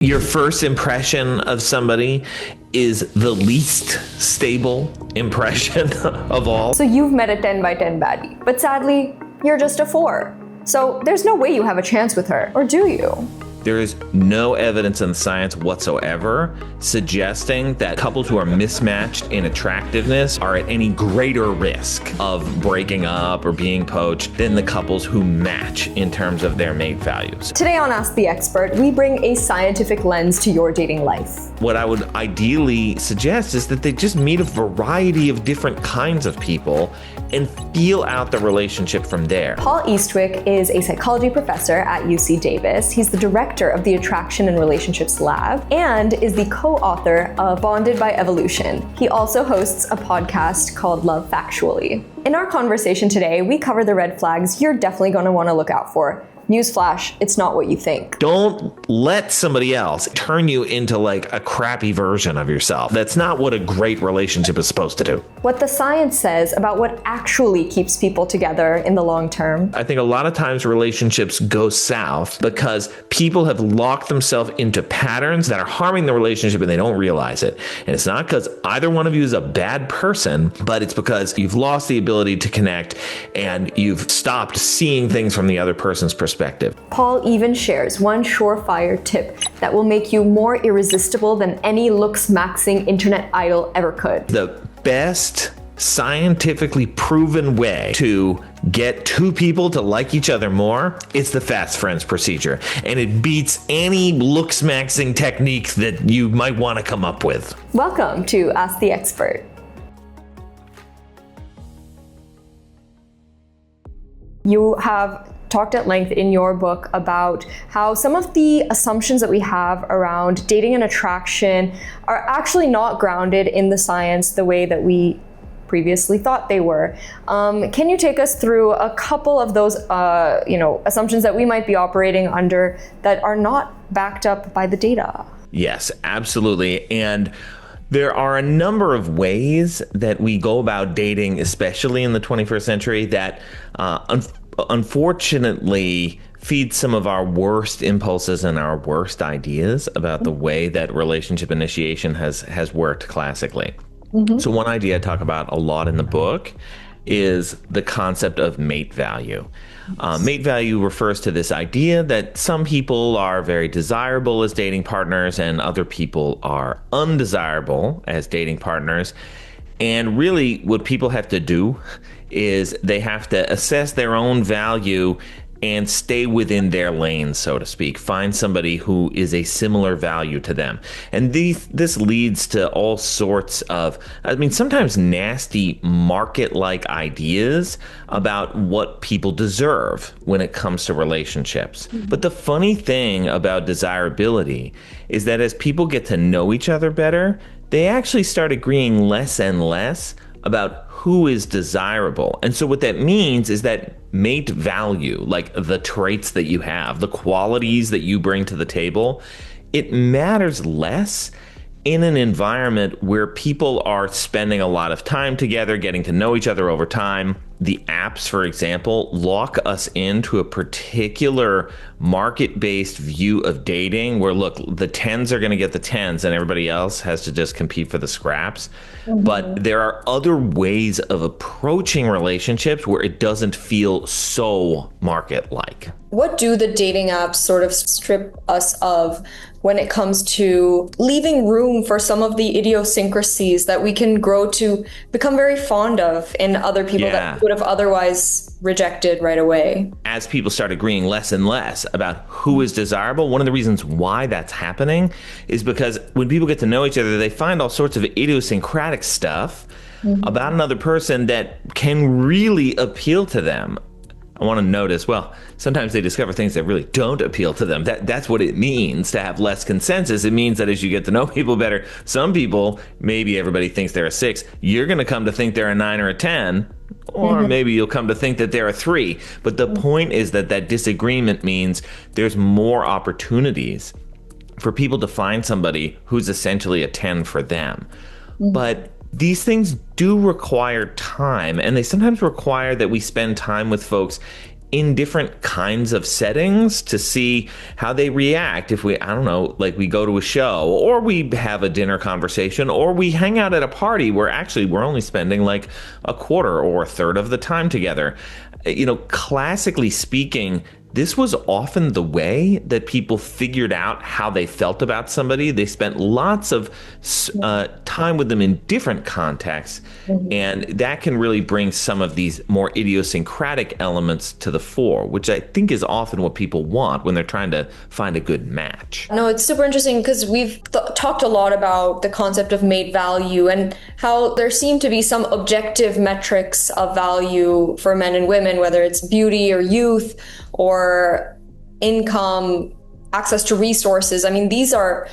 Your first impression of somebody is the least stable impression of all. So you've met a 10 by 10 baddie, but sadly, you're just a 4. So there's no way you have a chance with her, or do you? There is no evidence in science whatsoever suggesting that couples who are mismatched in attractiveness are at any greater risk of breaking up or being poached than the couples who match in terms of their mate values. Today on Ask the Expert, we bring a scientific lens to your dating life. What I would ideally suggest is that they just meet a variety of different kinds of people and feel out the relationship from there. Paul Eastwick is a psychology professor at UC Davis. He's the director of the Attraction and Relationships Lab and is the co-author of Bonded by Evolution. He also hosts a podcast called Love Factually. In our conversation today, we cover the red flags you're definitely going to want to look out for. Newsflash, it's not what you think. Don't let somebody else turn you into like a crappy version of yourself. That's not what a great relationship is supposed to do. What the science says about what actually keeps people together in the long term. I think a lot of times relationships go south because people have locked themselves into patterns that are harming the relationship and they don't realize it. And it's not because either one of you is a bad person, but it's because you've lost the ability to connect and you've stopped seeing things from the other person's perspective. Paul even shares one surefire tip that will make you more irresistible than any looks-maxing internet idol ever could. The best scientifically proven way to get two people to like each other more is the fast friends procedure. And it beats any looks-maxing techniques that you might want to come up with. Welcome to Ask the Expert. You have talked at length in your book about how some of the assumptions that we have around dating and attraction are actually not grounded in the science the way that we previously thought they were. Can you take us through a couple of those assumptions that we might be operating under that are not backed up by the data? Yes, absolutely. And there are a number of ways that we go about dating, especially in the 21st century, that unfortunately feed some of our worst impulses and our worst ideas about the way that relationship initiation has worked classically. So one idea I talk about a lot in the book is the concept of mate value. Mate value refers to this idea that some people are very desirable as dating partners and other people are undesirable as dating partners. And really what people have to do is they have to assess their own value and stay within their lane, so to speak. Find somebody who is a similar value to them. And this leads to all sorts of, sometimes nasty market-like ideas about what people deserve when it comes to relationships. But the funny thing about desirability is that as people get to know each other better, they actually start agreeing less and less about who is desirable. And so what that means is that mate value, like the traits that you have, the qualities that you bring to the table, it matters less in an environment where people are spending a lot of time together, getting to know each other over time. The apps, for example, lock us into a particular market-based view of dating where, look, the 10s are going to get the 10s and everybody else has to just compete for the scraps. But there are other ways of approaching relationships where it doesn't feel so market-like. What do the dating apps sort of strip us of when it comes to leaving room for some of the idiosyncrasies that we can grow to become very fond of in other people that would have otherwise rejected right away? As people start agreeing less and less about who is desirable, one of the reasons why that's happening is because when people get to know each other, they find all sorts of idiosyncratic stuff about another person that can really appeal to them. I want to note as well, sometimes they discover things that really don't appeal to them. That's what it means to have less consensus. It means that as you get to know people better, some people, maybe everybody thinks they're a 6, you're going to come to think they're a 9 or a 10, or maybe you'll come to think that they're a 3. But the point is that disagreement means there's more opportunities for people to find somebody who's essentially a 10 for them. But these things do require time, and they sometimes require that we spend time with folks in different kinds of settings to see how they react. If we, I don't know, like we go to a show or we have a dinner conversation or we hang out at a party where actually we're only spending like a quarter or a third of the time together. Classically speaking, this was often the way that people figured out how they felt about somebody. They spent lots of time with them in different contexts, and that can really bring some of these more idiosyncratic elements to the fore, which I think is often what people want when they're trying to find a good match. No, it's super interesting because we've talked a lot about the concept of mate value and how there seem to be some objective metrics of value for men and women, whether it's beauty or youth or income, access to resources. I mean, these are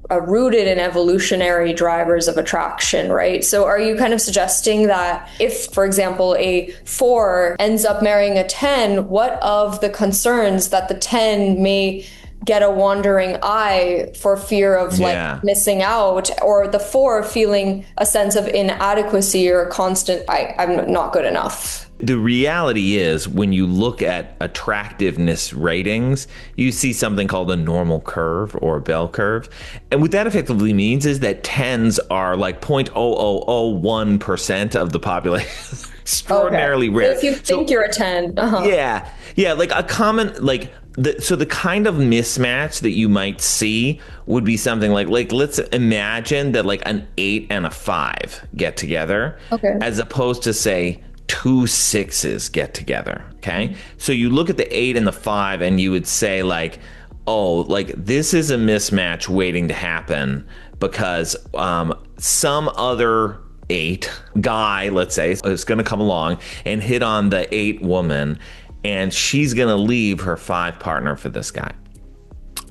rooted in evolutionary drivers of attraction, right? So are you kind of suggesting that if, for example, a 4 ends up marrying a 10, what of the concerns that the 10 may get a wandering eye for fear of like missing out, or the 4 feeling a sense of inadequacy or constant, I'm not good enough? The reality is, when you look at attractiveness ratings, you see something called a normal curve or a bell curve. And what that effectively means is that 10s are like 0.0001% of the population. Extraordinarily rare. So if you think you're a 10. Yeah, like a common, like, so the kind of mismatch that you might see would be something like let's imagine that like an 8 and a 5 get together, as opposed to say 2 6s get together. Okay. So you look at the 8 and the 5 and you would say like, oh, like this is a mismatch waiting to happen because some other 8 guy, let's say, is going to come along and hit on the 8 woman, and she's going to leave her 5 partner for this guy.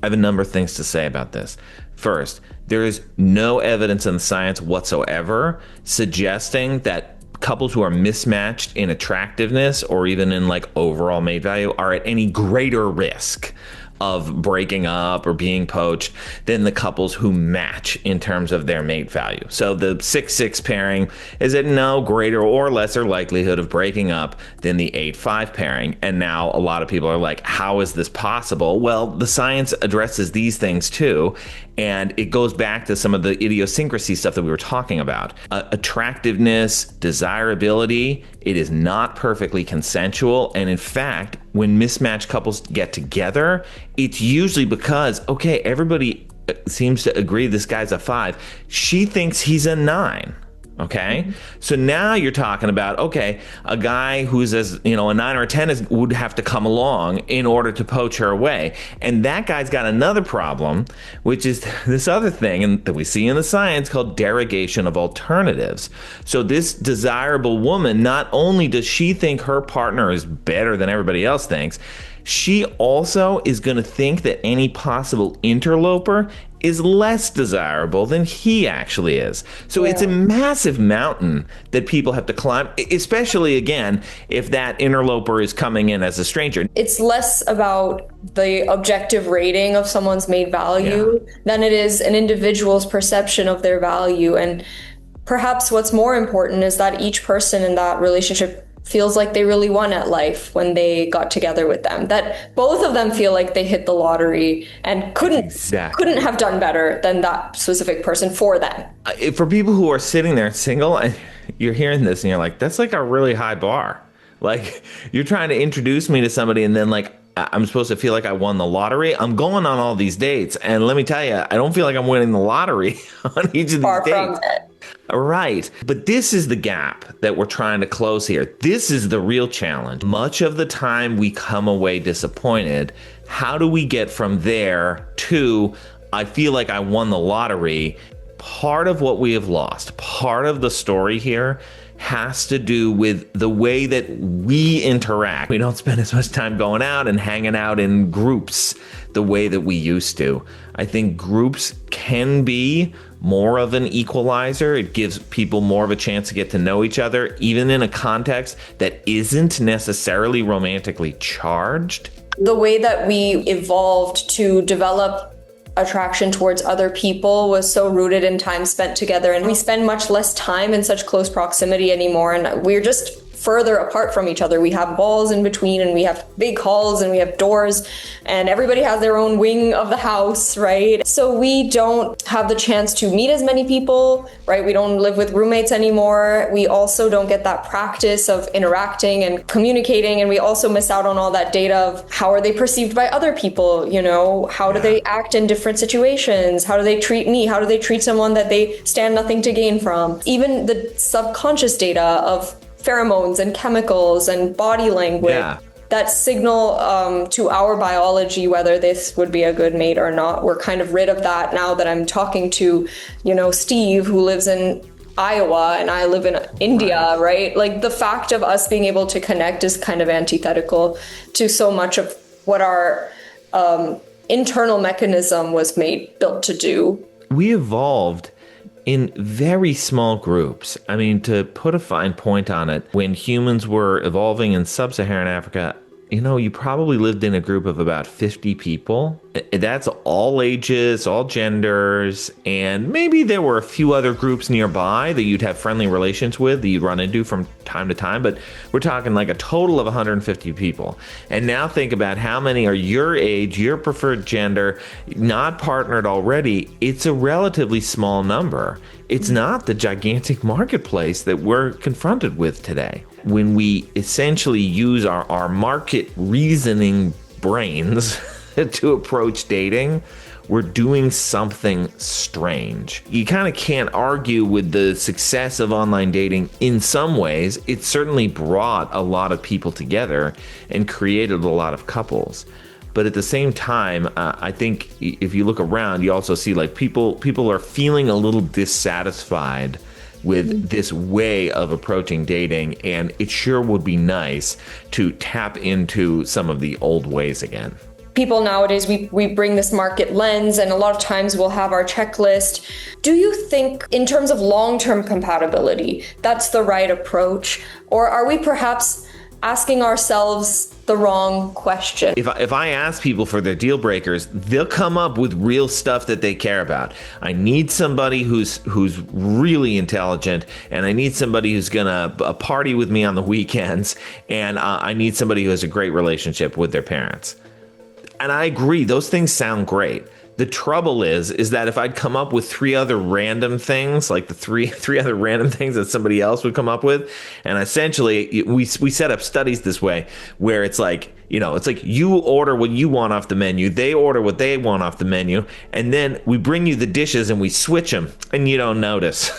I have a number of things to say about this. First, there is no evidence in the science whatsoever suggesting that couples who are mismatched in attractiveness or even in like overall mate value are at any greater risk of breaking up or being poached than the couples who match in terms of their mate value. So the 6-6 pairing is at no greater or lesser likelihood of breaking up than the 8-5 pairing. And now a lot of people are like, how is this possible? Well, the science addresses these things too. And it goes back to some of the idiosyncrasy stuff that we were talking about. Attractiveness, desirability, it is not perfectly consensual. And in fact, when mismatched couples get together, it's usually because, okay, everybody seems to agree this guy's a 5. She thinks he's a 9. Okay. So now you're talking about, okay, a guy who's a 9 or a 10 would have to come along in order to poach her away. And that guy's got another problem, which is this other thing that we see in the science called derogation of alternatives. So this desirable woman, not only does she think her partner is better than everybody else thinks, she also is going to think that any possible interloper is less desirable than he actually is. So it's a massive mountain that people have to climb, especially, again, if that interloper is coming in as a stranger. It's less about the objective rating of someone's mate value than it is an individual's perception of their value. And perhaps what's more important is that each person in that relationship feels like they really won at life when they got together with them, that both of them feel like they hit the lottery and couldn't have done better than that specific person for them. For people who are sitting there single, you're hearing this and you're like, that's like a really high bar. Like, you're trying to introduce me to somebody and then like, I'm supposed to feel like I won the lottery. I'm going on all these dates, and let me tell you, I don't feel like I'm winning the lottery on each of these dates. Far from it. Right. But this is the gap that we're trying to close here. This is the real challenge. Much of the time we come away disappointed. How do we get from there to, I feel like I won the lottery? Part of what we have lost, part of the story here, has to do with the way that we interact. We don't spend as much time going out and hanging out in groups the way that we used to. I think groups can be more of an equalizer. It gives people more of a chance to get to know each other, even in a context that isn't necessarily romantically charged. The way that we evolved to develop attraction towards other people was so rooted in time spent together, and we spend much less time in such close proximity anymore, and we're just further apart from each other. We have walls in between, and we have big halls, and we have doors, and everybody has their own wing of the house, right? So we don't have the chance to meet as many people, right? We don't live with roommates anymore. We also don't get that practice of interacting and communicating, and we also miss out on all that data of how are they perceived by other people, you know? How do they act in different situations? How do they treat me? How do they treat someone that they stand nothing to gain from? Even the subconscious data of pheromones and chemicals and body language that signal to our biology whether this would be a good mate or not. We're kind of rid of that now that I'm talking to, you know, Steve, who lives in Iowa and I live in India, right? Like the fact of us being able to connect is kind of antithetical to so much of what our internal mechanism was built to do. We evolved in very small groups. I mean, to put a fine point on it, when humans were evolving in sub-Saharan Africa, you know, you probably lived in a group of about 50 people. That's all ages, all genders, and maybe there were a few other groups nearby that you'd have friendly relations with that you'd run into from time to time, but we're talking like a total of 150 people. And now think about how many are your age, your preferred gender, not partnered already. It's a relatively small number. It's not the gigantic marketplace that we're confronted with today. When we essentially use our market reasoning brains to approach dating, we're doing something strange. You kind of can't argue with the success of online dating in some ways. It certainly brought a lot of people together and created a lot of couples. But at the same time, I think if you look around, you also see like people are feeling a little dissatisfied with this way of approaching dating, and it sure would be nice to tap into some of the old ways again. People nowadays, we bring this market lens, and a lot of times we'll have our checklist. Do you think in terms of long-term compatibility, that's the right approach? Or are we perhaps asking ourselves the wrong question? If I ask people for their deal breakers, they'll come up with real stuff that they care about. I need somebody who's really intelligent, and I need somebody who's gonna party with me on the weekends, and I need somebody who has a great relationship with their parents. And I agree, those things sound great. The trouble is that if I'd come up with three other random things, like the three other random things that somebody else would come up with, and essentially we set up studies this way, where it's like, you know, it's like you order what you want off the menu, they order what they want off the menu, and then we bring you the dishes and we switch them, and you don't notice.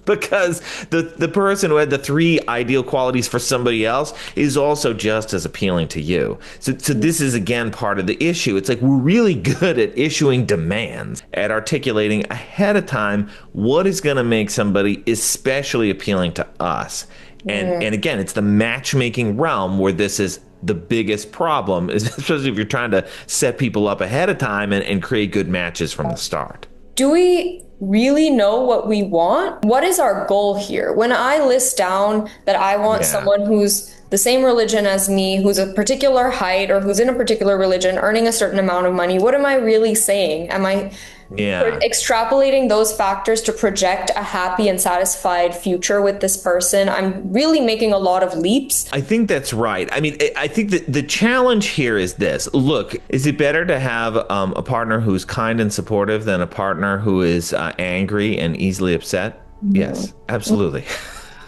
Because the person who had the three ideal qualities for somebody else is also just as appealing to you. So this is, again, part of the issue. It's like we're really good at issuing demands, at articulating ahead of time what is going to make somebody especially appealing to us. And again, it's the matchmaking realm where this is the biggest problem, especially if you're trying to set people up ahead of time and create good matches from the start. Do we really know what we want? What is our goal here? When I list down that I want someone who's the same religion as me, who's a particular height, or who's in a particular religion, earning a certain amount of money, what am I really saying? Am I extrapolating those factors to project a happy and satisfied future with this person? I'm really making a lot of leaps. I think that's right. I mean, I think that the challenge here is this. Look, is it better to have a partner who's kind and supportive than a partner who is angry and easily upset? Yes, absolutely.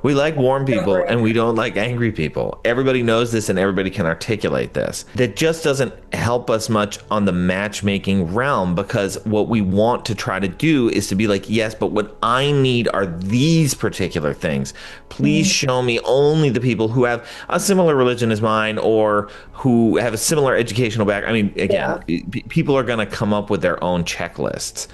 We like warm people and we don't like angry people. Everybody knows this and everybody can articulate this. That just doesn't help us much on the matchmaking realm, because what we want to try to do is to be like, yes, but what I need are these particular things. Please show me only the people who have a similar religion as mine or who have a similar educational background. I mean, again, people are going to come up with their own checklists.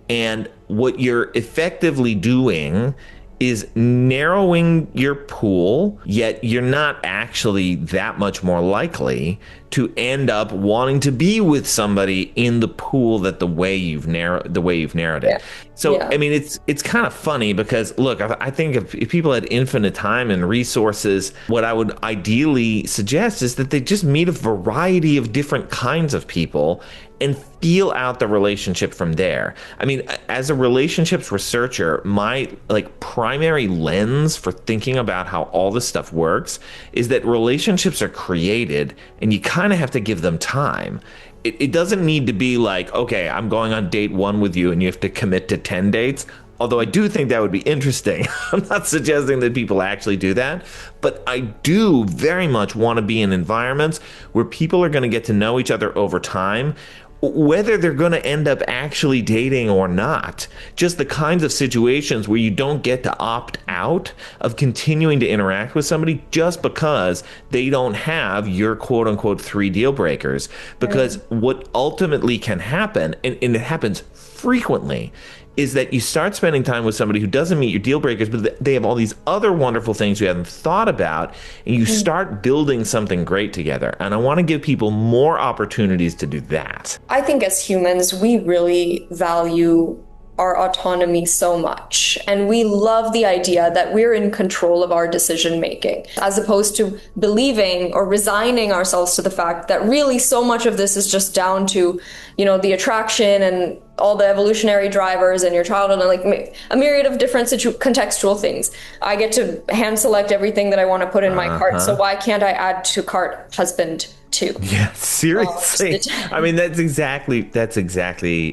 And what you're effectively doing is narrowing your pool, yet you're not actually that much more likely to end up wanting to be with somebody in the pool that the way you've narrowed it. So, I mean, it's kind of funny because, look, I think if people had infinite time and resources, what I would ideally suggest is that they just meet a variety of different kinds of people and feel out the relationship from there. I mean, as a relationships researcher, my like primary lens for thinking about how all this stuff works is that relationships are created and you kind of have to give them time. It doesn't need to be like, okay, I'm going on date 1 with you and you have to commit to 10 dates. Although I do think that would be interesting. I'm not suggesting that people actually do that, but I do very much want to be in environments where people are going to get to know each other over time, whether they're going to end up actually dating or not. Just the kinds of situations where you don't get to opt out of continuing to interact with somebody just because they don't have your quote unquote 3 deal breakers. Because what ultimately can happen, and it happens frequently, is that you start spending time with somebody who doesn't meet your deal breakers, but they have all these other wonderful things you haven't thought about, and you start building something great together. And I want to give people more opportunities to do that. I think as humans, we really value our autonomy so much. And we love the idea that we're in control of our decision making, as opposed to believing or resigning ourselves to the fact that really so much of this is just down to, the attraction and all the evolutionary drivers and your childhood and like a myriad of different contextual things. I get to hand select everything that I want to put in my cart. So why can't I add to cart husband too? Yeah, seriously. I mean, that's exactly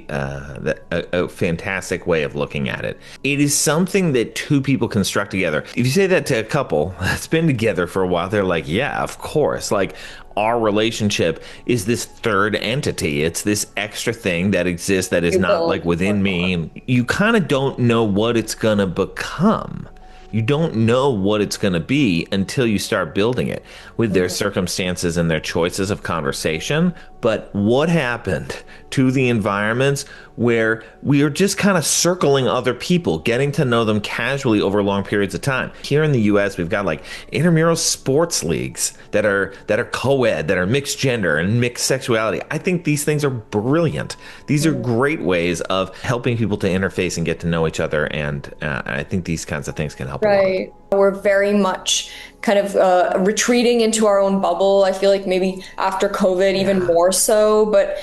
a fantastic way of looking at it. It is something that 2 people construct together. If you say that to a couple that's been together for a while, they're like, yeah, of course. Like, our relationship is this third entity. It's this extra thing that exists that is not like within me. And you kind of don't know what it's going to become. You don't know what it's going to be until you start building it with their circumstances and their choices of conversation. But what happened to the environments where we are just kind of circling other people, getting to know them casually over long periods of time? Here in the US, we've got like intramural sports leagues that are co-ed, that are mixed gender and mixed sexuality. I think these things are brilliant. These are great ways of helping people to interface and get to know each other. And I think these kinds of things can help a lot. We're very much kind of retreating into our own bubble. I feel like maybe after COVID, even more so, but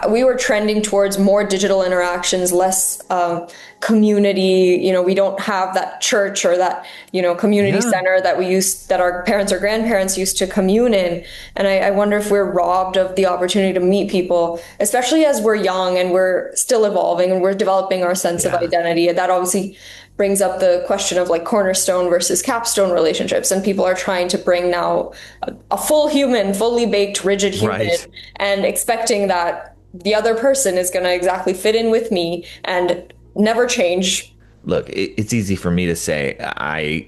we were trending towards more digital interactions, less community. We don't have that church or that, community center that our parents or grandparents used to commune in. And I wonder if we're robbed of the opportunity to meet people, especially as we're young and we're still evolving and we're developing our sense of identity. That obviously brings up the question of like cornerstone versus capstone relationships. And people are trying to bring now a full human, fully baked, rigid human, and expecting that the other person is going to exactly fit in with me and never change. Look, it's easy for me to say I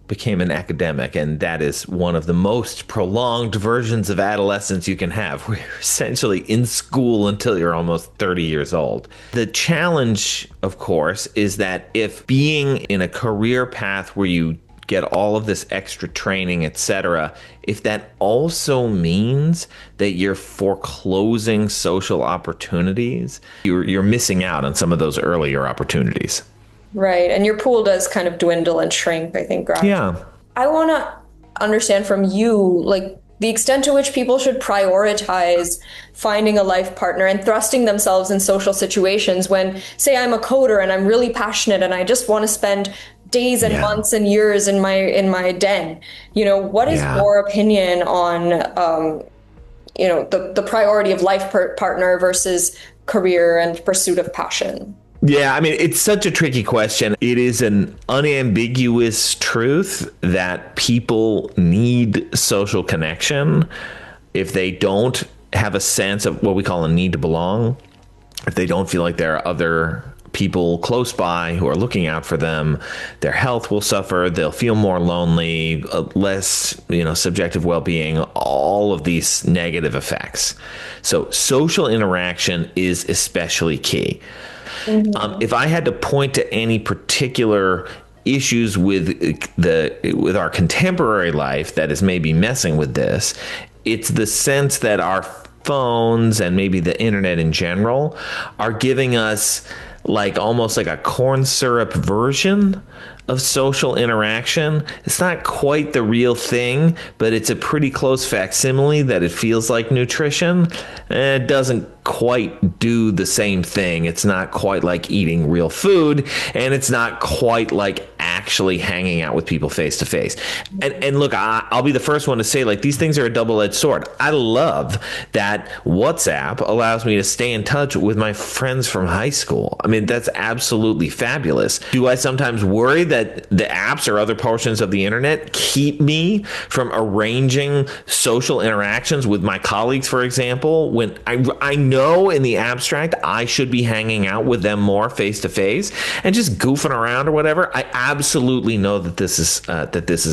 became an academic, and that is one of the most prolonged versions of adolescence you can have, where you're essentially in school until you're almost 30 years old. The challenge, of course, is that if being in a career path where you get all of this extra training, etc., if that also means that you're foreclosing social opportunities, you're missing out on some of those earlier opportunities. Right. And your pool does kind of dwindle and shrink, I think, gradually. Yeah. I want to understand from you, like, the extent to which people should prioritize finding a life partner and thrusting themselves in social situations when, say, I'm a coder and I'm really passionate and I just want to spend days and months and years in my den. What is your opinion on, the priority of life partner versus career and pursuit of passion? Yeah, I mean, it's such a tricky question. It is an unambiguous truth that people need social connection. If they don't have a sense of what we call a need to belong, if they don't feel like there are other people close by who are looking out for them, their health will suffer, they'll feel more lonely, less, subjective well-being, all of these negative effects. So social interaction is especially key. If I had to point to any particular issues with our contemporary life that is maybe messing with this, it's the sense that our phones and maybe the internet in general are giving us like almost like a corn syrup version of social interaction. It's not quite the real thing, but it's a pretty close facsimile that it feels like nutrition. And it doesn't quite do the same thing. It's not quite like eating real food, and it's not quite like actually hanging out with people face to face. And look, I'll be the first one to say, like, these things are a double-edged sword. I love that WhatsApp allows me to stay in touch with my friends from high school. I mean, that's absolutely fabulous. Do I sometimes worry that the apps or other portions of the internet keep me from arranging social interactions with my colleagues, for example, when I know in the abstract I should be hanging out with them more face to face and just goofing around or whatever? I absolutely know that this is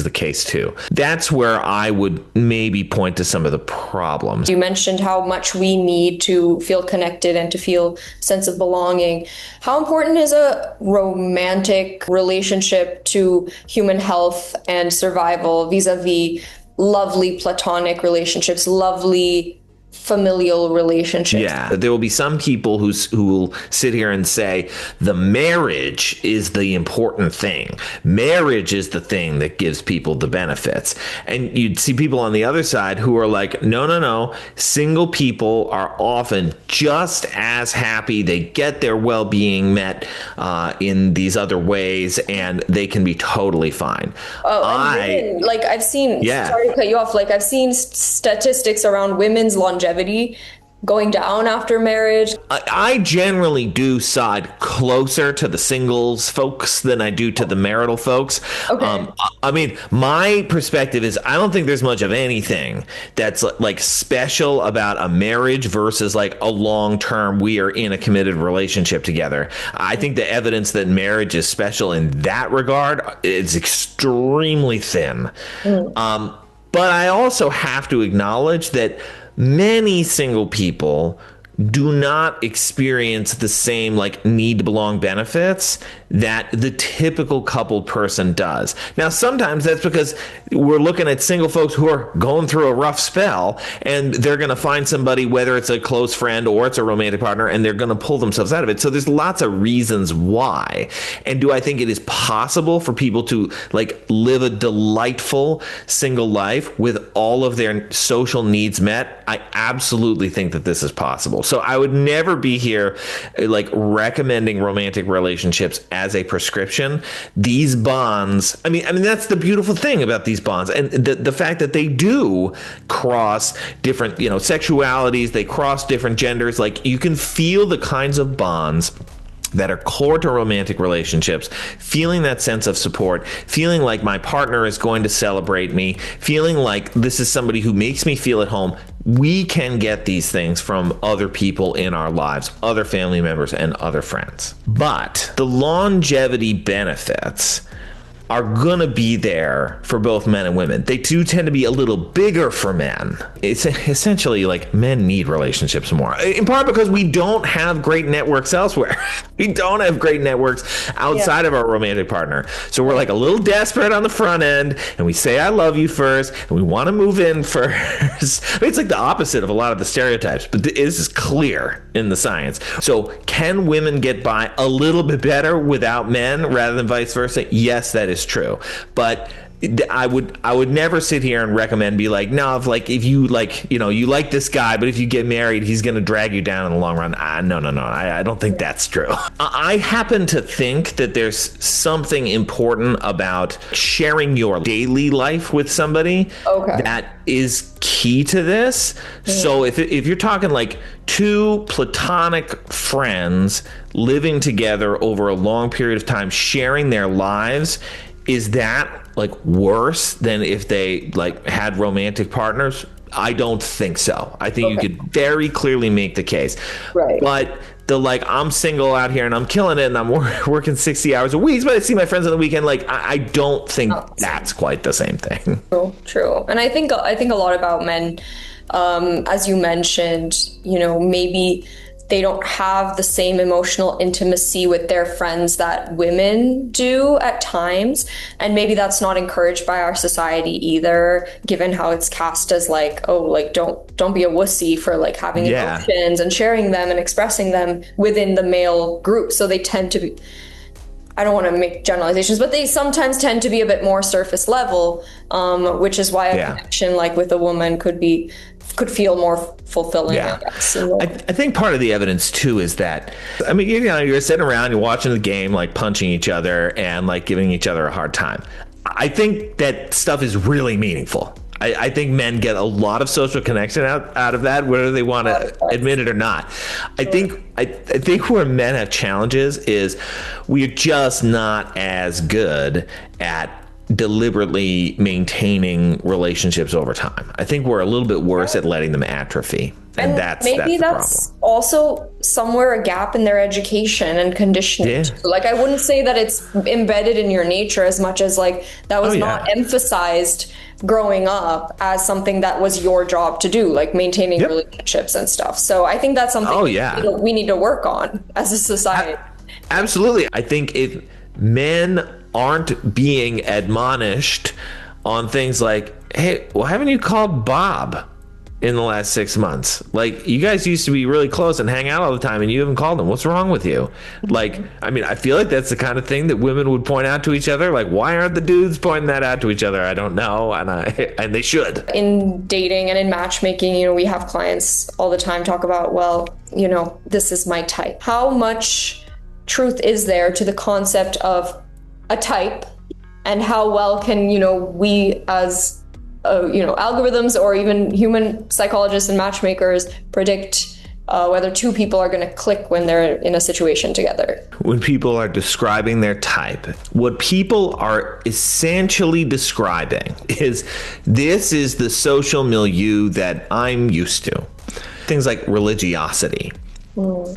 the case too. That's where I would maybe point to some of the problems. You mentioned how much we need to feel connected and to feel sense of belonging. How important is a romantic relationship to human health and survival vis-a-vis lovely platonic relationships, lovely familial relationships? Yeah, there will be some people who will sit here and say the marriage is the important thing. Marriage is the thing that gives people the benefits. And you'd see people on the other side who are like, no. Single people are often just as happy. They get their well-being met in these other ways, and they can be totally fine. Women, like I've seen, sorry to cut you off, like I've seen statistics around women's longevity going down after marriage. I generally do side closer to the singles folks than I do to the marital folks. Okay. I mean, my perspective is I don't think there's much of anything that's like special about a marriage versus like a long-term, we are in a committed relationship together. I think the evidence that marriage is special in that regard is extremely thin. But I also have to acknowledge that many single people do not experience the same like need to belong benefits that the typical coupled person does. Now, sometimes that's because we're looking at single folks who are going through a rough spell, and they're going to find somebody, whether it's a close friend or it's a romantic partner, and they're going to pull themselves out of it. So there's lots of reasons why. And do I think it is possible for people to like live a delightful single life with all of their social needs met? I absolutely think that this is possible. So I would never be here like recommending romantic relationships as a prescription. These bonds, I mean that's the beautiful thing about these bonds, and the fact that they do cross different, sexualities, they cross different genders. Like, you can feel the kinds of bonds that are core to romantic relationships, feeling that sense of support, feeling like my partner is going to celebrate me, feeling like this is somebody who makes me feel at home. We can get these things from other people in our lives, other family members and other friends. But the longevity benefits are going to be there for both men and women. They do tend to be a little bigger for men. It's essentially like men need relationships more, in part because we don't have great networks elsewhere. We don't have great networks outside of our romantic partner. So we're like a little desperate on the front end, and we say, I love you first, and we want to move in first. I mean, it's like the opposite of a lot of the stereotypes, but this is clear in the science. So can women get by a little bit better without men rather than vice versa? Yes, that is true. But I would never sit here and recommend, be like, no, if you like, you like this guy, but if you get married, he's going to drag you down in the long run. No. I don't think that's true. I happen to think that there's something important about sharing your daily life with somebody that is key to this. So if you're talking like two platonic friends living together over a long period of time, sharing their lives, is that like worse than if they like had romantic partners? I don't think so. I think you could very clearly make the case. Right. But the like, I'm single out here and I'm killing it and I'm working 60 hours a week, but I see my friends on the weekend. Like, I don't think that's quite the same thing. True. And I think a lot about men, as you mentioned, maybe they don't have the same emotional intimacy with their friends that women do at times. And maybe that's not encouraged by our society either, given how it's cast as like, oh, like don't be a wussy for like having emotions and sharing them and expressing them within the male group. So they tend to be, I don't want to make generalizations, but they sometimes tend to be a bit more surface level, which is why a connection like with a woman could feel more fulfilling, I guess. I think part of the evidence too is that, I mean, you're sitting around, you're watching the game, like punching each other and like giving each other a hard time. I think that stuff is really meaningful. I think men get a lot of social connection out of that, whether they want to admit it or not. I think where men have challenges is we're just not as good at deliberately maintaining relationships over time. I think we're a little bit worse at letting them atrophy. And that's also somewhere a gap in their education and conditioning. Yeah. Like, I wouldn't say that it's embedded in your nature as much as like that was not emphasized growing up as something that was your job to do, like maintaining relationships and stuff. So I think that's something we need to work on as a society. Absolutely. I think if men aren't being admonished on things like, hey, well, haven't you called Bob in the last 6 months? Like, you guys used to be really close and hang out all the time and you haven't called him. What's wrong with you? Like, I mean, I feel like that's the kind of thing that women would point out to each other. Like, why aren't the dudes pointing that out to each other? I don't know. And they should. In dating and in matchmaking, we have clients all the time talk about, well, this is my type. How much truth is there to the concept of a type, and how well can, we as algorithms or even human psychologists and matchmakers predict whether two people are going to click when they're in a situation together. When people are describing their type, what people are essentially describing is, this is the social milieu that I'm used to. Things like religiosity.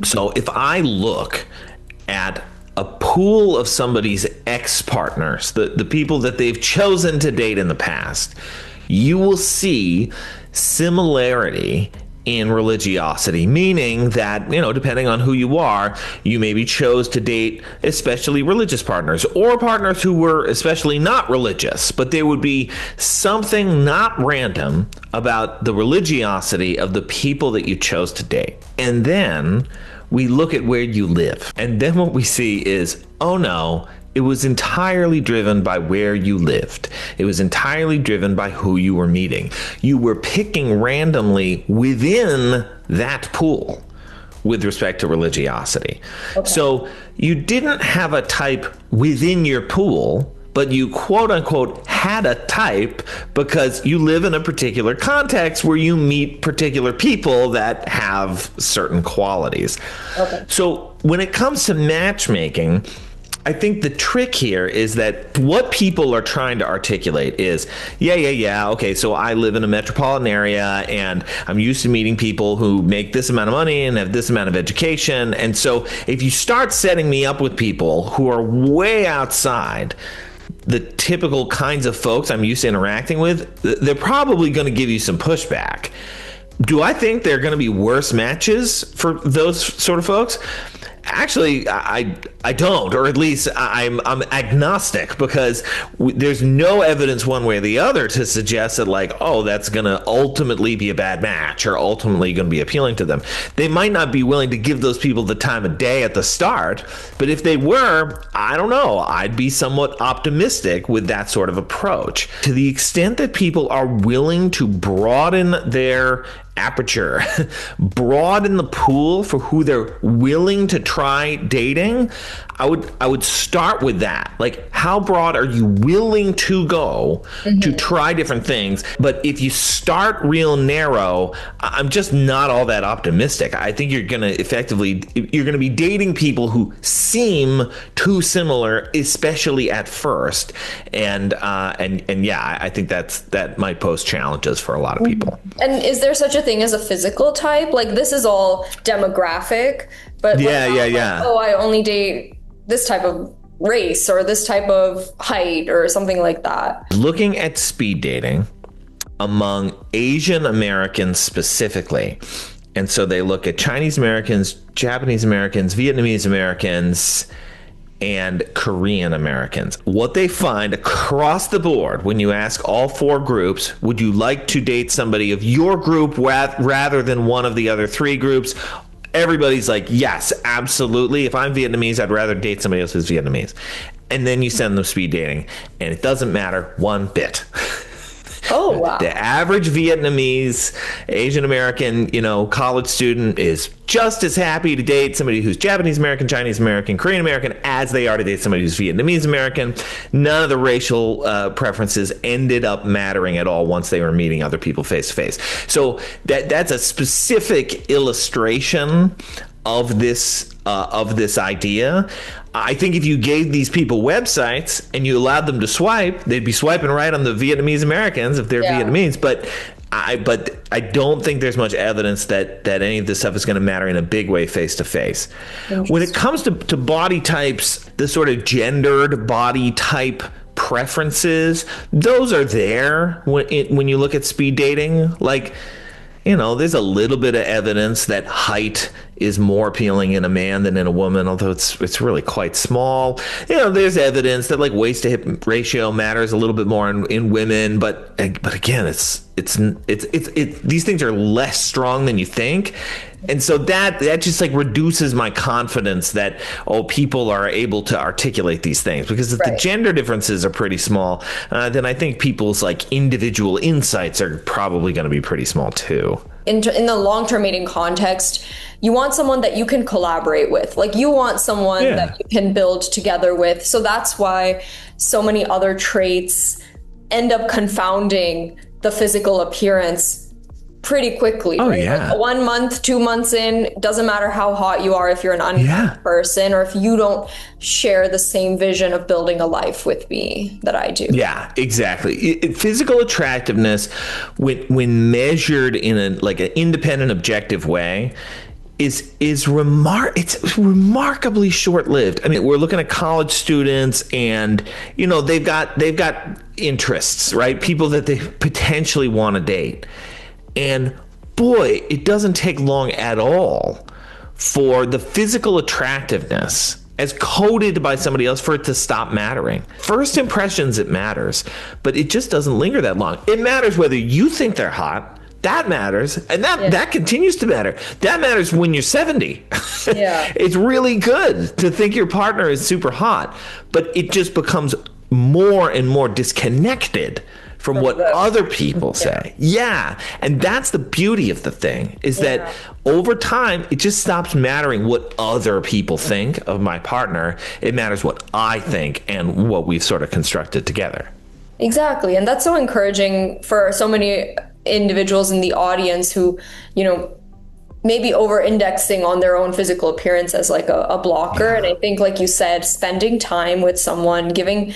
So if I look at a pool of somebody's ex-partners, the people that they've chosen to date in the past, you will see similarity in religiosity, meaning that, depending on who you are, you maybe chose to date especially religious partners or partners who were especially not religious, but there would be something not random about the religiosity of the people that you chose to date. And then we look at where you live. And then what we see is, oh no, it was entirely driven by where you lived. It was entirely driven by who you were meeting. You were picking randomly within that pool with respect to religiosity. Okay. So you didn't have a type within your pool, but you quote unquote had a type because you live in a particular context where you meet particular people that have certain qualities. Okay. So when it comes to matchmaking, I think the trick here is that what people are trying to articulate is, okay, so I live in a metropolitan area and I'm used to meeting people who make this amount of money and have this amount of education. And so if you start setting me up with people who are way outside the typical kinds of folks I'm used to interacting with, they're probably going to give you some pushback. Do I think they're going to be worse matches for those sort of folks? Actually, I don't, or at least I'm agnostic, because there's no evidence one way or the other to suggest that, like, oh, that's going to ultimately be a bad match or ultimately going to be appealing to them. They might not be willing to give those people the time of day at the start, but if they were, I don't know, I'd be somewhat optimistic with that sort of approach. To the extent that people are willing to broaden their aperture, broaden the pool for who they're willing to try dating, I would start with that. Like, how broad are you willing to go to try different things? But if you start real narrow, I'm just not all that optimistic. I think you're going to be dating people who seem too similar, especially at first. And yeah, I think that might pose challenges for a lot of people. And is there such a thing as a physical type? Like, this is all demographic, but I only date this type of race or this type of height or something like that. Looking at speed dating among Asian Americans specifically, And so they look at Chinese Americans, Japanese Americans, Vietnamese Americans, and Korean Americans. What they find across the board when you ask all four groups, would you like to date somebody of your group rather than one of the other three groups? Everybody's like, yes, absolutely. If I'm Vietnamese, I'd rather date somebody else who's Vietnamese. And then you send them speed dating, and it doesn't matter one bit. Oh, wow. The average Vietnamese, Asian American, college student is just as happy to date somebody who's Japanese American, Chinese American, Korean American as they are to date somebody who's Vietnamese American. None of the racial preferences ended up mattering at all once they were meeting other people face to face. So that's a specific illustration of this idea. I think if you gave these people websites and you allowed them to swipe, they'd be swiping right on the Vietnamese Americans if they're Vietnamese. But I don't think there's much evidence that any of this stuff is going to matter in a big way face to face. When it comes to body types, the sort of gendered body type preferences, those are there when you look at speed dating. Like, there's a little bit of evidence that height is more appealing in a man than in a woman, although it's really quite small. There's evidence that like waist to hip ratio matters a little bit more in women, but again, it's these things are less strong than you think. And so that just like reduces my confidence that, people are able to articulate these things, because if the gender differences are pretty small, then I think people's like individual insights are probably going to be pretty small too. In the long-term mating context, you want someone that you can collaborate with. Like, you want someone that you can build together with. So that's why so many other traits end up confounding the physical appearance pretty quickly. Oh, right? yeah. Like 1 month, 2 months in, doesn't matter how hot you are if you're an unkind person, or if you don't share the same vision of building a life with me that I do. Yeah, exactly. Physical attractiveness, when measured in an independent, objective way, it's remarkably short-lived. I mean, we're looking at college students, and they've got interests, right? People that they potentially want to date. And boy, it doesn't take long at all for the physical attractiveness, as coded by somebody else, for it to stop mattering. First impressions, it matters, but it just doesn't linger that long. It matters whether you think they're hot. That matters, and that continues to matter. That matters when you're 70. Yeah. It's really good to think your partner is super hot, but it just becomes more and more disconnected from what other people say. Yeah. And that's the beauty of the thing, is that over time, it just stops mattering what other people think of my partner. It matters what I think and what we've sort of constructed together. Exactly. And that's so encouraging for so many individuals in the audience who, maybe over-indexing on their own physical appearance as like a blocker. And I think, like you said, spending time with someone, giving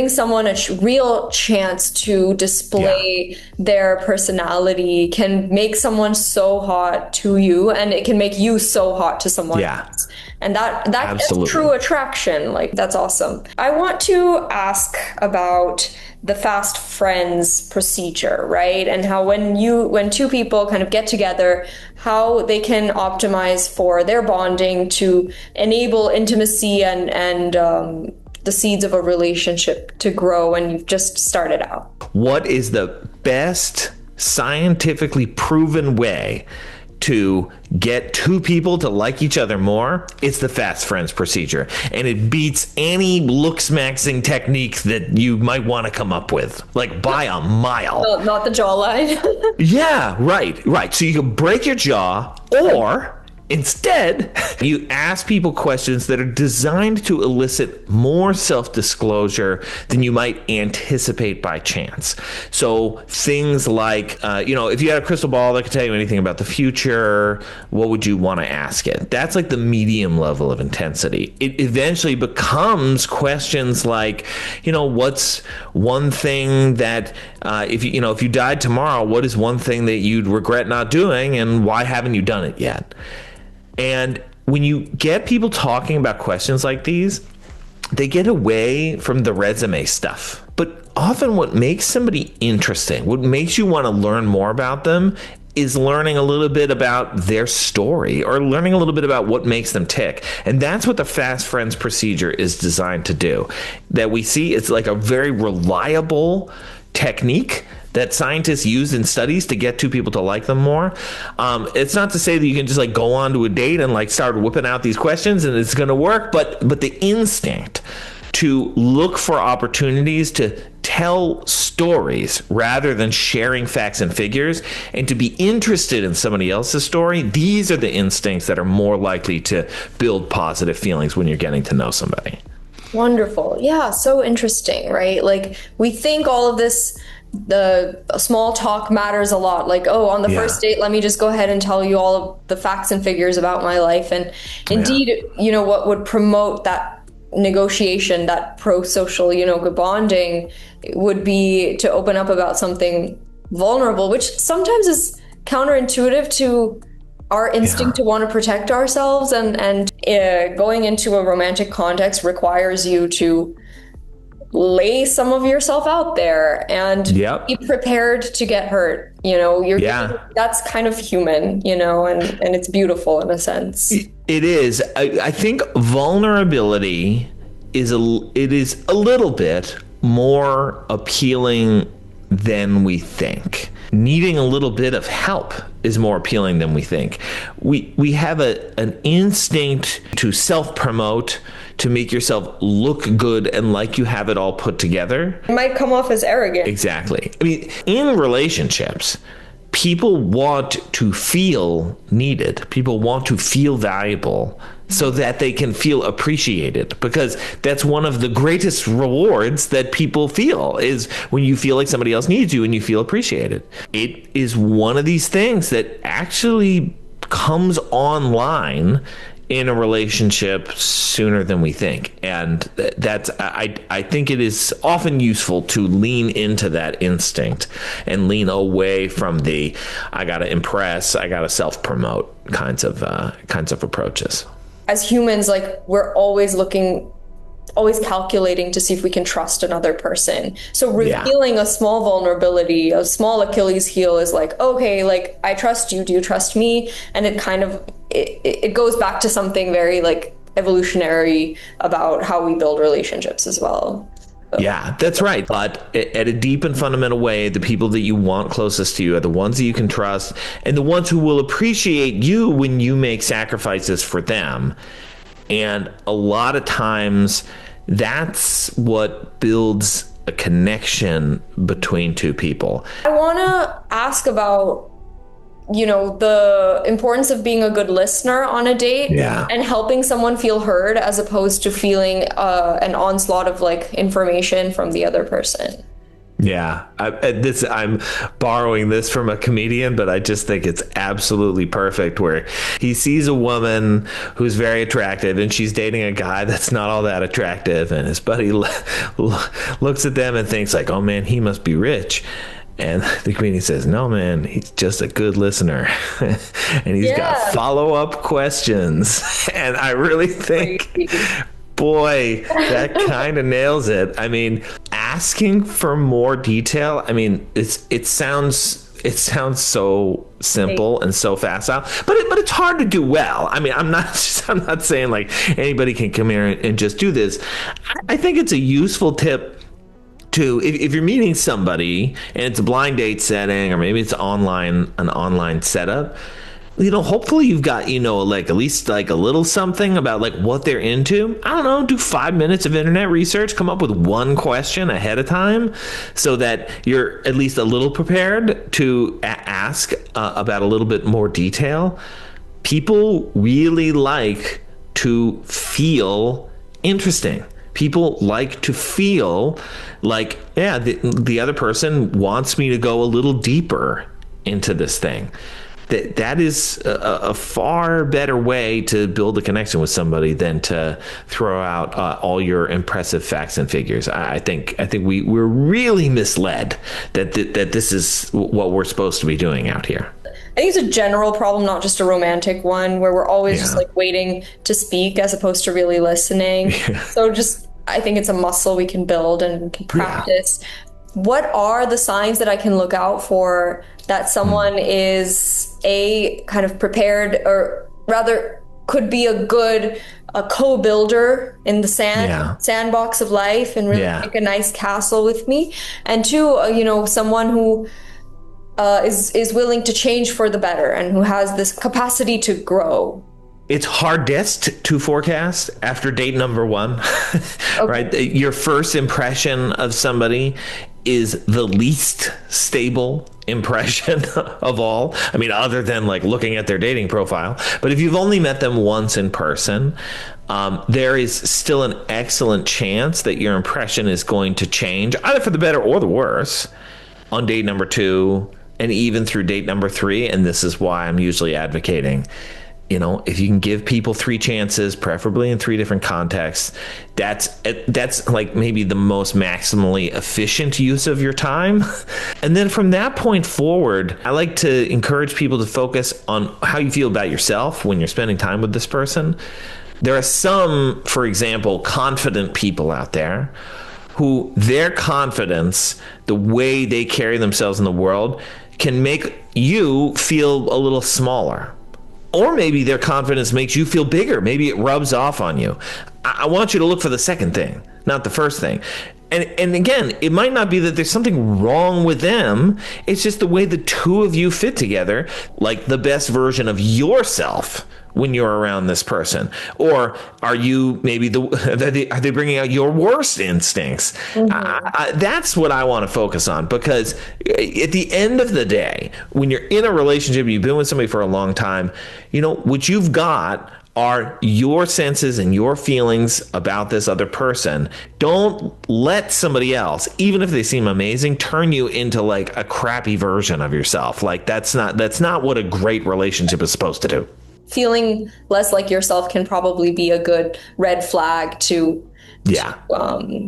someone a real chance to display their personality can make someone so hot to you, and it can make you so hot to someone else. And that is true attraction. Like, that's awesome. I want to ask about the fast friends procedure, right? And how when two people kind of get together, how they can optimize for their bonding to enable intimacy and the seeds of a relationship to grow when you've just started out. What is the best scientifically proven way to get two people to like each other more? It's the fast friends procedure. And it beats any looks-maxing technique that you might want to come up with, like by a mile. No, not the jawline. Yeah, right. So you can break your jaw, or instead, you ask people questions that are designed to elicit more self-disclosure than you might anticipate by chance. So things like, if you had a crystal ball that could tell you anything about the future, what would you want to ask it? That's like the medium level of intensity. It eventually becomes questions like, what's one thing that, if you died tomorrow, what is one thing that you'd regret not doing, and why haven't you done it yet? And when you get people talking about questions like these, they get away from the resume stuff. But often what makes somebody interesting, what makes you want to learn more about them, is learning a little bit about their story or learning a little bit about what makes them tick. And that's what the Fast Friends procedure is designed to do. That we see it's like a very reliable technique that scientists use in studies to get two people to like them more. It's not to say that you can just like go on to a date and like start whipping out these questions and it's going to work, but the instinct to look for opportunities to tell stories rather than sharing facts and figures, and to be interested in somebody else's story, these are the instincts that are more likely to build positive feelings when you're getting to know somebody. Wonderful. Yeah, so interesting, right? Like we think all of this, the small talk matters a lot. Like, oh, on the first date, let me just go ahead and tell you all of the facts and figures about my life. And indeed, you know, what would promote that negotiation, that pro-social, you know, bonding would be to open up about something vulnerable, which sometimes is counterintuitive to our instinct to want to protect ourselves. And going into a romantic context requires you to lay some of yourself out there and be prepared to get hurt. You know, that's kind of human, you know, and it's beautiful in a sense. It is. I think vulnerability is a little bit more appealing than we think. Needing a little bit of help is more appealing than we think. We have an instinct to self-promote, to make yourself look good and like you have it all put together. It might come off as arrogant. Exactly. I mean, in relationships, people want to feel needed. People want to feel valuable so that they can feel appreciated, because that's one of the greatest rewards that people feel, is when you feel like somebody else needs you and you feel appreciated. It is one of these things that actually comes online in a relationship sooner than we think. And that's, I think it is often useful to lean into that instinct and lean away from the, I gotta impress, I gotta self-promote kinds of approaches. As humans, like we're always calculating to see if we can trust another person. So revealing a small vulnerability, a small Achilles heel is like, okay, like I trust you, do you trust me? And it kind of, it goes back to something very like evolutionary about how we build relationships as well. Yeah, that's right. But at a deep and fundamental way, the people that you want closest to you are the ones that you can trust, and the ones who will appreciate you when you make sacrifices for them. And a lot of times that's what builds a connection between two people. I want to ask about, you know, the importance of being a good listener on a date and helping someone feel heard as opposed to feeling an onslaught of like information from the other person. Yeah, I'm borrowing this from a comedian, but I just think it's absolutely perfect, where he sees a woman who's very attractive and she's dating a guy that's not all that attractive, and his buddy looks at them and thinks like, oh man, he must be rich. And the comedian says, no, man, he's just a good listener. And he's got follow-up questions. And I really think, boy, that kind of nails it. I mean, asking for more detail, I mean, it sounds so simple and so facile, but it's hard to do well. I mean, I'm not saying like anybody can come here and just do this. I think it's a useful tip to, if you're meeting somebody and it's a blind date setting, or maybe it's an online setup, you know, hopefully you've got, you know, like at least like a little something about like what they're into. I don't know, do 5 minutes of internet research, come up with one question ahead of time so that you're at least a little prepared to ask about a little bit more detail. People really like to feel interesting. People like to feel like, yeah, the other person wants me to go a little deeper into this thing. That is a far better way to build a connection with somebody than to throw out all your impressive facts and figures. I think we're really misled that this is what we're supposed to be doing out here. I think it's a general problem, not just a romantic one, where we're always just like waiting to speak as opposed to really listening. So I think it's a muscle we can build and we can practice. what are the signs that I can look out for that someone is kind of prepared, or rather could be a co-builder in the sandbox of life and really make a nice castle with me, and two, someone who is willing to change for the better and who has this capacity to grow. It's hardest to forecast after date number 1, right? Your first impression of somebody is the least stable impression of all. I mean, other than like looking at their dating profile. But if you've only met them once in person, there is still an excellent chance that your impression is going to change, either for the better or the worse, on date number 2 and even through date number 3. And this is why I'm usually advocating, if you can give people 3 chances, preferably in 3 different contexts, that's like maybe the most maximally efficient use of your time. And then from that point forward, I like to encourage people to focus on how you feel about yourself when you're spending time with this person. There are some, for example, confident people out there who their confidence, the way they carry themselves in the world, can make you feel a little smaller. Or maybe their confidence makes you feel bigger. Maybe it rubs off on you. I want you to look for the second thing, not the first thing. And again, it might not be that there's something wrong with them. It's just the way the two of you fit together, like the best version of yourself when you're around this person. Or are you maybe are they bringing out your worst instincts? That's what I want to focus on, because at the end of the day, when you're in a relationship, you've been with somebody for a long time, what you've got are your senses and your feelings about this other person. Don't let somebody else, even if they seem amazing, turn you into like a crappy version of yourself. Like that's not what a great relationship is supposed to do. Feeling less like yourself can probably be a good red flag to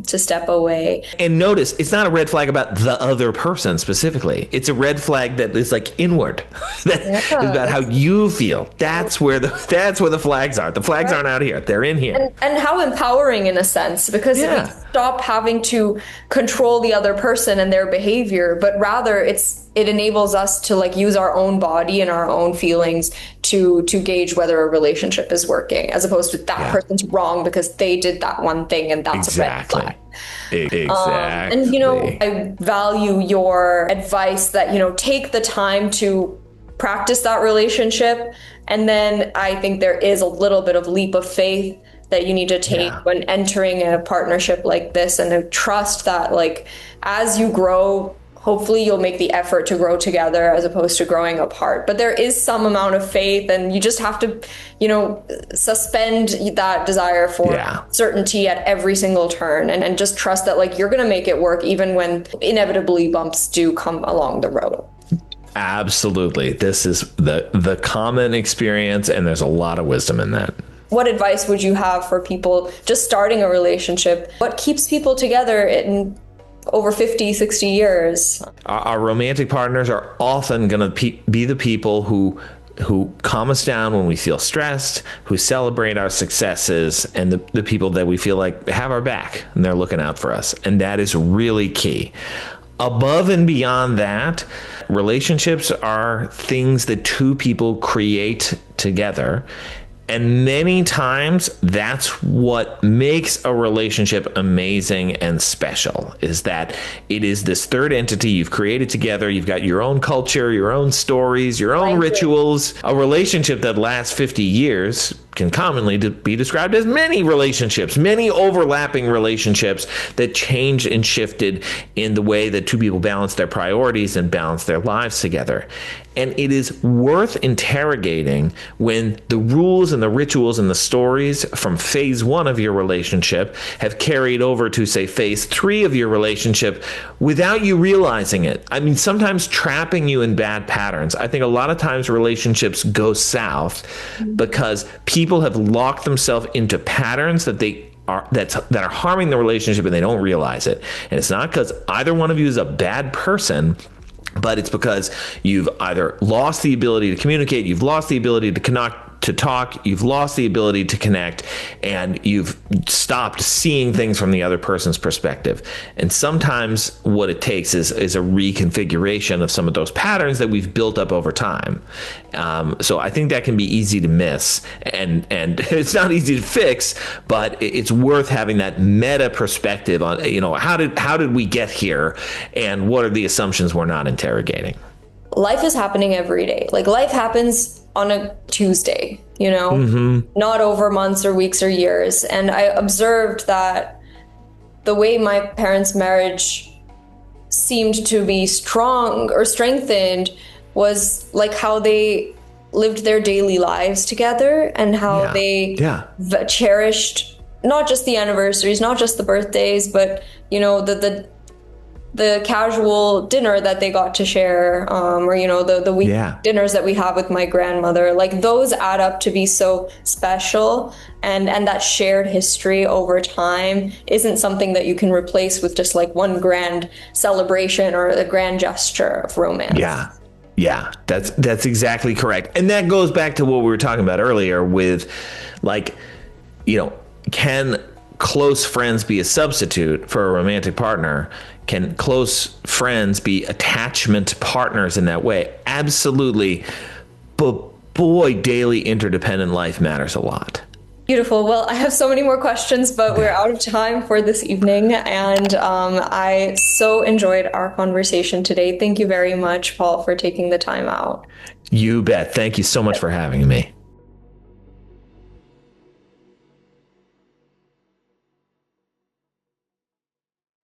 step away. And notice, it's not a red flag about the other person specifically. It's a red flag that is like inward. That is about how you feel. That's where the flags are. The flags aren't out here. They're in here. And how empowering in a sense, because if we stop having to control the other person and their behavior, but rather it enables us to like use our own body and our own feelings to gauge whether a relationship is working, as opposed to that person's wrong because they did that one thing and that's a red flag. Exactly. And I value your advice that take the time to practice that relationship, and then I think there is a little bit of leap of faith that you need to take when entering a partnership like this, and to trust that like as you grow, hopefully you'll make the effort to grow together as opposed to growing apart. But there is some amount of faith, and you just have to, suspend that desire for certainty at every single turn, and just trust that like you're going to make it work even when inevitably bumps do come along the road. Absolutely. This is the common experience, and there's a lot of wisdom in that. What advice would you have for people just starting a relationship? What keeps people together in over 50, 60 years? Our romantic partners are often going to be the people who calm us down when we feel stressed, who celebrate our successes, and the people that we feel like have our back and they're looking out for us. And that is really key. Above and beyond that, relationships are things that two people create together. And many times that's what makes a relationship amazing and special, is that it is this third entity you've created together. You've got your own culture, your own stories, your own rituals. A relationship that lasts 50 years can commonly be described as many relationships, many overlapping relationships that changed and shifted in the way that two people balance their priorities and balance their lives together. And it is worth interrogating when the rules and the rituals and the stories from phase 1 of your relationship have carried over to, say, phase 3 of your relationship without you realizing it. I mean, sometimes trapping you in bad patterns. I think a lot of times relationships go south because people have locked themselves into patterns that are harming the relationship, and they don't realize it. And it's not because either one of you is a bad person, but it's because you've either lost the ability to communicate, you've lost the ability to to talk, you've lost the ability to connect, and you've stopped seeing things from the other person's perspective. And sometimes what it takes is a reconfiguration of some of those patterns that we've built up over time. So I think that can be easy to miss, and it's not easy to fix, but it's worth having that meta perspective on, how did we get here, and what are the assumptions we're not interrogating. Life is happening every day. Like, life happens on a Tuesday, not over months or weeks or years. And I observed that the way my parents' marriage seemed to be strong or strengthened was like how they lived their daily lives together, and how they cherished not just the anniversaries, not just the birthdays, but the casual dinner that they got to share, or the week dinners that we have with my grandmother. Like, those add up to be so special, and that shared history over time isn't something that you can replace with just like one grand celebration or a grand gesture of romance. Yeah, that's exactly correct. And that goes back to what we were talking about earlier with, like, can close friends be a substitute for a romantic partner? Can close friends be attachment partners in that way? Absolutely. But boy, daily interdependent life matters a lot. Beautiful. Well, I have so many more questions, but we're out of time for this evening. And I so enjoyed our conversation today. Thank you very much, Paul, for taking the time out. You bet. Thank you so much for having me.